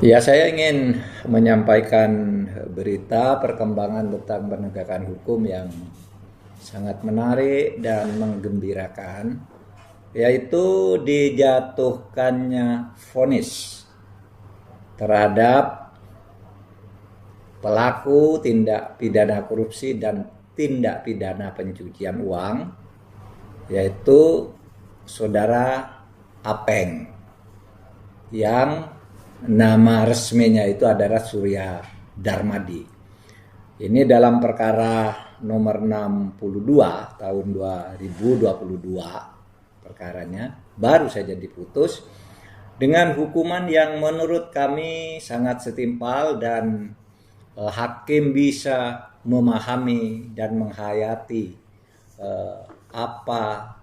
Ya, saya ingin menyampaikan berita perkembangan tentang penegakan hukum yang sangat menarik dan menggembirakan, yaitu dijatuhkannya vonis terhadap pelaku tindak pidana korupsi dan tindak pidana pencucian uang, yaitu saudara Apeng, yang nama resminya itu adalah Surya Darmadi. Ini dalam perkara nomor 62 tahun 2022, perkaranya baru saja diputus dengan hukuman yang menurut kami sangat setimpal dan hakim bisa memahami dan menghayati apa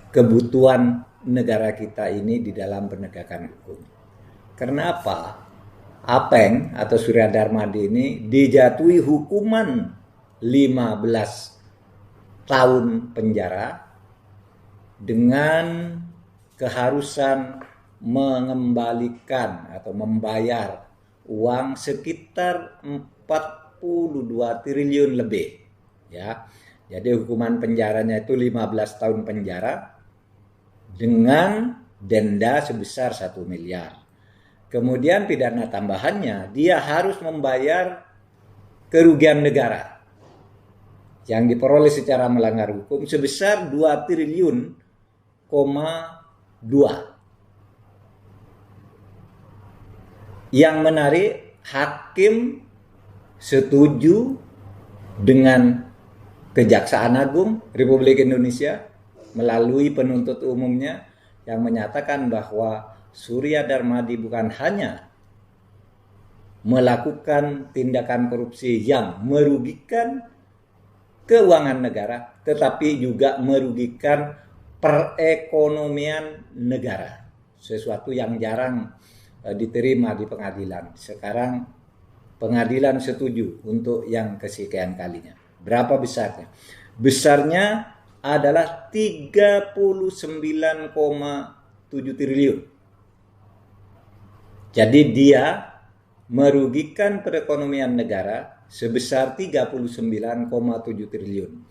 kebutuhan negara kita ini di dalam penegakan hukum. Karena apa? Apeng atau Surya Darmadi ini dijatuhi hukuman 15 tahun penjara dengan keharusan mengembalikan atau membayar uang sekitar 42 triliun lebih, ya. Jadi hukuman penjaranya itu 15 tahun penjara dengan denda sebesar 1 miliar. Kemudian pidana tambahannya, dia harus membayar kerugian negara yang diperoleh secara melanggar hukum sebesar 2 triliun, 2. Yang menarik, hakim setuju dengan Kejaksaan Agung Republik Indonesia melalui penuntut umumnya yang menyatakan bahwa Surya Darmadi bukan hanya melakukan tindakan korupsi yang merugikan keuangan negara, tetapi juga merugikan perekonomian negara. Sesuatu yang jarang diterima di pengadilan. Sekarang pengadilan setuju untuk yang kesekian kalinya. Berapa besarnya? Besarnya adalah 39,7 triliun. Jadi dia merugikan perekonomian negara sebesar 39,7 triliun.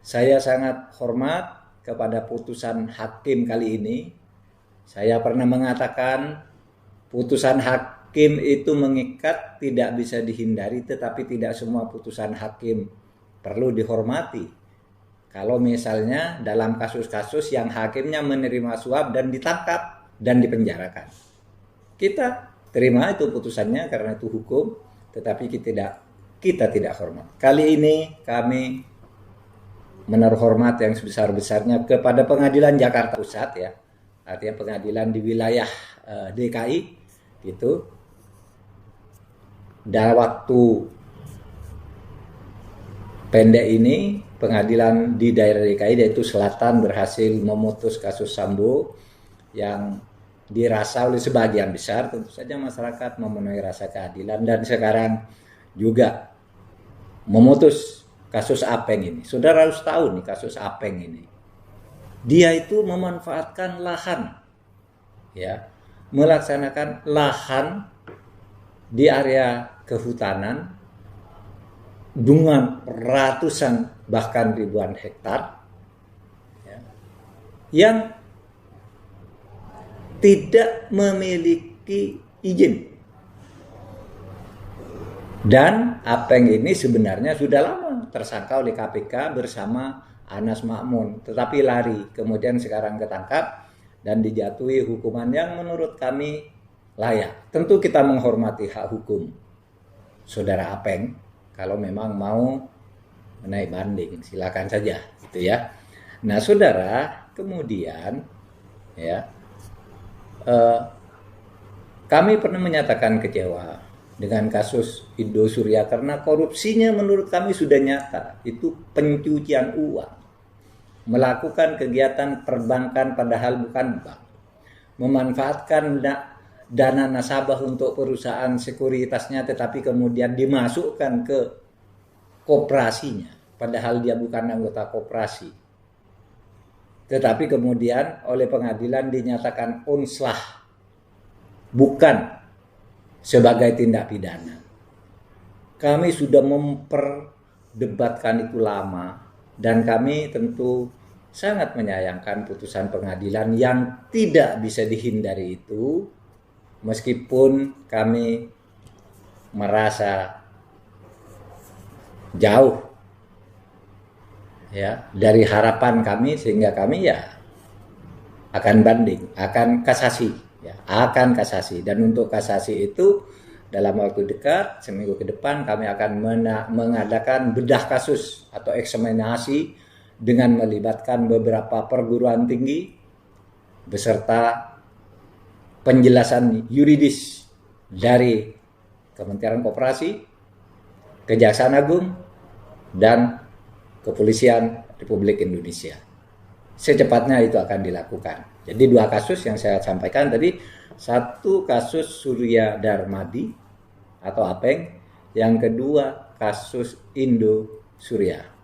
Saya sangat hormat kepada putusan hakim kali ini. Saya pernah mengatakan putusan hakim itu mengikat, tidak bisa dihindari, tetapi tidak semua putusan hakim perlu dihormati. Kalau misalnya dalam kasus-kasus yang hakimnya menerima suap dan ditangkap dan dipenjarakan, kita terima itu putusannya karena itu hukum, tetapi kita tidak hormat. Kali ini kami menaruh hormat yang sebesar-besarnya kepada Pengadilan Jakarta Pusat, ya, artinya pengadilan di wilayah DKI gitu. Dalam waktu pendek ini pengadilan di daerah DKI yaitu Selatan berhasil memutus kasus Sambo yang dirasa oleh sebagian besar tentu saja masyarakat memenuhi rasa keadilan, dan sekarang juga memutus kasus Apeng ini. Saudara harus tahu nih kasus Apeng ini. Dia itu memanfaatkan lahan, ya, melaksanakan lahan di area kehutanan dengan ratusan bahkan ribuan hektar, ya, yang tidak memiliki izin. Dan Apeng ini sebenarnya sudah lama tersangka oleh KPK bersama Anas Makmun, tetapi lari, kemudian sekarang ketangkap dan dijatuhi hukuman yang menurut kami layak. Tentu kita menghormati hak hukum saudara Apeng. Kalau memang mau menaik banding, silakan saja, gitu ya. Nah, saudara, kemudian ya kami pernah menyatakan kecewa dengan kasus Indosuria karena korupsinya menurut kami sudah nyata, itu pencucian uang, melakukan kegiatan perbankan padahal bukan bank, memanfaatkan dana nasabah untuk perusahaan sekuritasnya tetapi kemudian dimasukkan ke koperasinya padahal dia bukan anggota koperasi, tetapi kemudian oleh pengadilan dinyatakan unslah, bukan sebagai tindak pidana. Kami sudah memperdebatkan itu lama dan kami tentu sangat menyayangkan putusan pengadilan yang tidak bisa dihindari itu, meskipun kami merasa jauh ya dari harapan kami, sehingga kami ya akan banding, akan kasasi ya, akan kasasi. Dan untuk kasasi itu dalam waktu dekat, seminggu ke depan kami akan mengadakan bedah kasus atau eksaminasi dengan melibatkan beberapa perguruan tinggi beserta penjelasan yuridis dari Kementerian Koperasi, Kejaksaan Agung, dan Kepolisian Republik Indonesia. Secepatnya itu akan dilakukan. Jadi 2 kasus yang saya sampaikan tadi, 1 kasus Surya Darmadi atau Apeng, yang kedua kasus Indo Surya.